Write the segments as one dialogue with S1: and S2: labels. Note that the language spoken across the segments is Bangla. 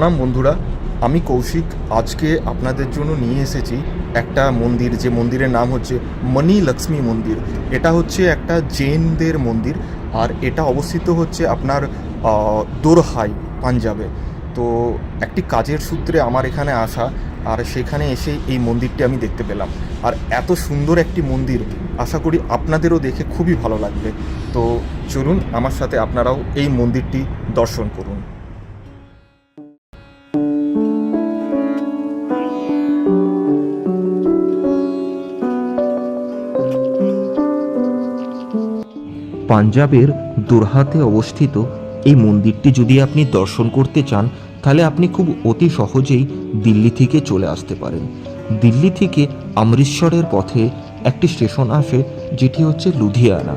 S1: প্রণাম বন্ধুরা, আমি কৌশিক। আজকে আপনাদের জন্য নিয়ে এসেছি একটা মন্দির, যে মন্দিরের নাম হচ্ছে মণি লক্ষ্মী মন্দির। এটা হচ্ছে একটা জৈনদের মন্দির, আর এটা অবস্থিত হচ্ছে আপনার দোরহাই, পাঞ্জাবে। তো একটি কাজের সূত্রে আমার এখানে আসা, আর সেখানে এসে এই মন্দিরটি আমি দেখতে পেলাম। আর এত সুন্দর একটি মন্দির, আশা করি আপনাদেরও দেখে খুবই ভালো লাগবে। তো চলুন আমার সাথে আপনারাও এই মন্দিরটি দর্শন করুন।
S2: পাঞ্জাবের দোরহাতে অবস্থিত এই মন্দিরটি যদি আপনি দর্শন করতে চান, তাহলে আপনি খুব অতি সহজেই দিল্লি থেকে চলে আসতে পারেন। দিল্লি থেকে অমৃতসরের পথে একটি স্টেশন আসে, যেটি হচ্ছে লুধিয়ানা।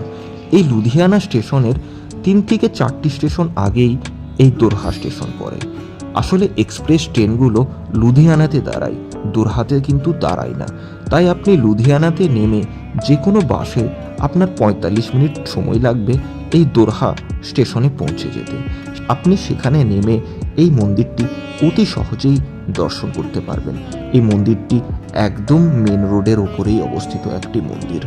S2: এই লুধিয়ানা স্টেশনের 3 থেকে 4টি স্টেশন আগেই এই দোরহা স্টেশন পড়ে। আসলে এক্সপ্রেস ট্রেনগুলো লুধিয়ানাতে দাঁড়ায়, দোরহাতে কিন্তু দাঁড়ায় না। তাই আপনি লুধিয়ানাতে নেমে যে কোনো বাসে আপনার 45 মিনিট সময় লাগবে এই দোরহা স্টেশনে পৌঁছে যেতে। আপনি সেখানে নেমে এই মন্দিরটি অতি সহজেই দর্শন করতে পারবেন। এই মন্দিরটি একদম মেন রোডের ওপরেই অবস্থিত একটি মন্দির।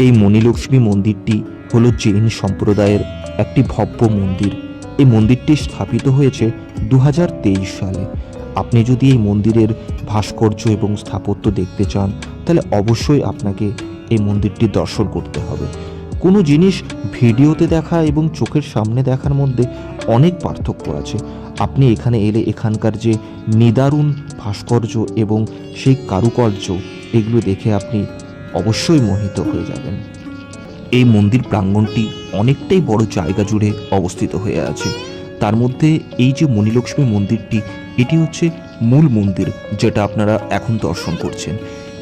S2: এই মণিলক্ষ্মী মন্দিরটি হলো জৈন সম্প্রদায়ের একটি ভব্য মন্দির। এই মন্দিরটি স্থাপিত হয়েছে 2023 সালে। আপনি যদি এই মন্দিরের ভাস্কর্য এবং স্থাপত্য দেখতে চান, তাহলে অবশ্যই আপনাকে এই মন্দিরটি দর্শন করতে হবে। কোনো জিনিস ভিডিওতে দেখা এবং চোখের সামনে দেখার মধ্যে অনেক পার্থক্য আছে। আপনি এখানে এলে এখানকার যে নিদারুণ ভাস্কর্য এবং সেই কারুকার্য, এগুলো দেখে আপনি অবশ্যই মোহিত হয়ে যাবেন। এই মন্দির প্রাঙ্গণটি অনেকটাই বড় জায়গা জুড়ে অবস্থিত হয়ে আছে। তার মধ্যে এই যে মণিলক্ষ্মী মন্দিরটি, এটি হচ্ছে মূল মন্দির, যেটা আপনারা এখন দর্শন করছেন।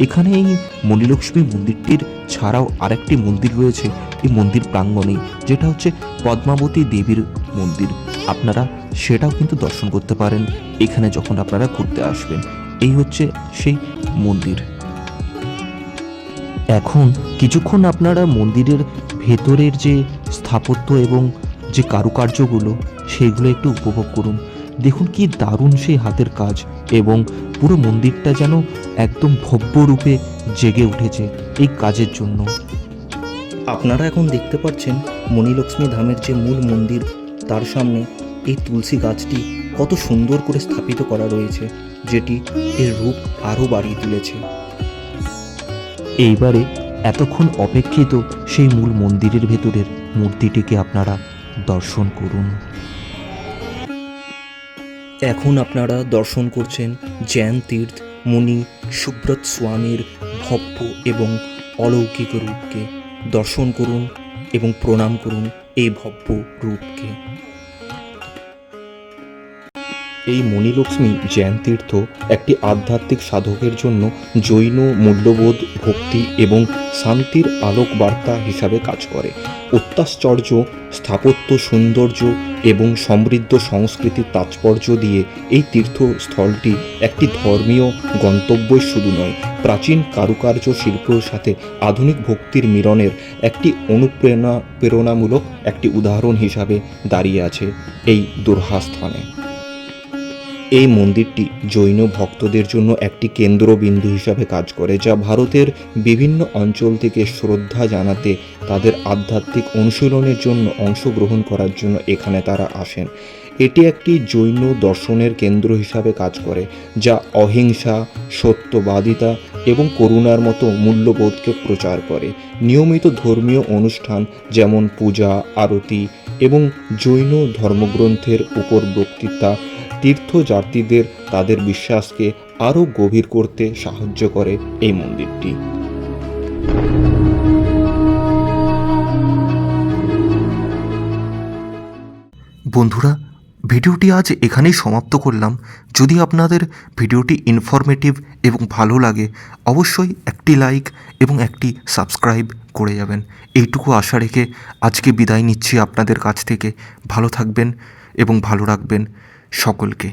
S2: এখানে এই মণিলক্ষ্মী মন্দিরটির ছাড়াও আরেকটি মন্দির রয়েছে এই মন্দির প্রাঙ্গণে, যেটা হচ্ছে পদ্মাবতী দেবীর মন্দির। আপনারা সেটাও কিন্তু দর্শন করতে পারেন এখানে যখন আপনারা ঘুরতে আসবেন। এই হচ্ছে সেই মন্দির। এখন কিছুক্ষণ আপনারা মন্দিরের ভেতরের যে স্থাপত্য এবং যে কারুকার্যগুলো, সেগুলো একটু উপভোগ করুন। দেখুন কি দারুণ সেই হাতের কাজ, এবং পুরো মন্দিরটা যেন একদম ভব্য রূপে জেগে উঠেছে এই কাজের জন্য।
S3: আপনারা এখন দেখতে পাচ্ছেন মণিলক্ষ্মী ধামের যে মূল মন্দির, তার সামনে এই তুলসী গাছটি কত সুন্দর করে স্থাপিত করা রয়েছে, যেটি এর রূপ আরও বাড়িয়ে তুলেছে।
S2: এইবারে এতক্ষণ অপেক্ষিত সেই মূল মন্দিরের ভেতরের মূর্তিটিকে আপনারা দর্শন করুন।
S3: এখন আপনারা দর্শন করছেন জৈন তীর্থ মুনি সুব্রত স্বামীর ভব্য এবং অলৌকিক রূপকে। দর্শন করুন এবং প্রণাম করুন এই ভব্য রূপকে।
S1: এই মণিলক্ষ্মী জৈন তীর্থ একটি আধ্যাত্মিক সাধকের জন্য জৈন মূল্যবোধ, ভক্তি এবং শান্তির আলোক বার্তা হিসাবে কাজ করে। অত্যাশ্চর্য স্থাপত্য, সৌন্দর্য এবং সমৃদ্ধ সংস্কৃতির তাৎপর্য দিয়ে এই তীর্থস্থলটি একটি ধর্মীয় গন্তব্যই শুধু নয়, প্রাচীন কারুকার্য শিল্পের সাথে আধুনিক ভক্তির মিলনের একটি প্রেরণামূলক একটি উদাহরণ হিসাবে দাঁড়িয়ে আছে এই দোরহা স্থানে। এই মন্দিরটি জৈন ভক্তদের জন্য একটি কেন্দ্রবিন্দু হিসাবে কাজ করে, যা ভারতের বিভিন্ন অঞ্চল থেকে শ্রদ্ধা জানাতে, তাদের আধ্যাত্মিক অনুশীলনের জন্য অংশগ্রহণ করার জন্য এখানে তারা আসেন। এটি একটি জৈন দর্শনের কেন্দ্র হিসাবে কাজ করে, যা অহিংসা, সত্যবাদিতা এবং করুণার মতো মূল্যবোধকে প্রচার করে। নিয়মিত ধর্মীয় অনুষ্ঠান যেমন পূজা, আরতি এবং জৈন ধর্মগ্রন্থের উপর বক্তৃতা তীর্থযাত্রীদের তাদের বিশ্বাসকে আরও গভীর করতে সাহায্য করে এই মন্দিরটি।
S2: বন্ধুরা, ভিডিওটি আজ এখানেই সমাপ্ত করলাম। যদি আপনাদের ভিডিওটি ইনফরমেটিভ এবং ভালো লাগে, অবশ্যই একটি লাইক এবং একটি সাবস্ক্রাইব করে যাবেন। এইটুকু আশা রেখে আজকে বিদায় নিচ্ছি আপনাদের কাছ থেকে। ভালো থাকবেন এবং ভালো রাখবেন সকলকে।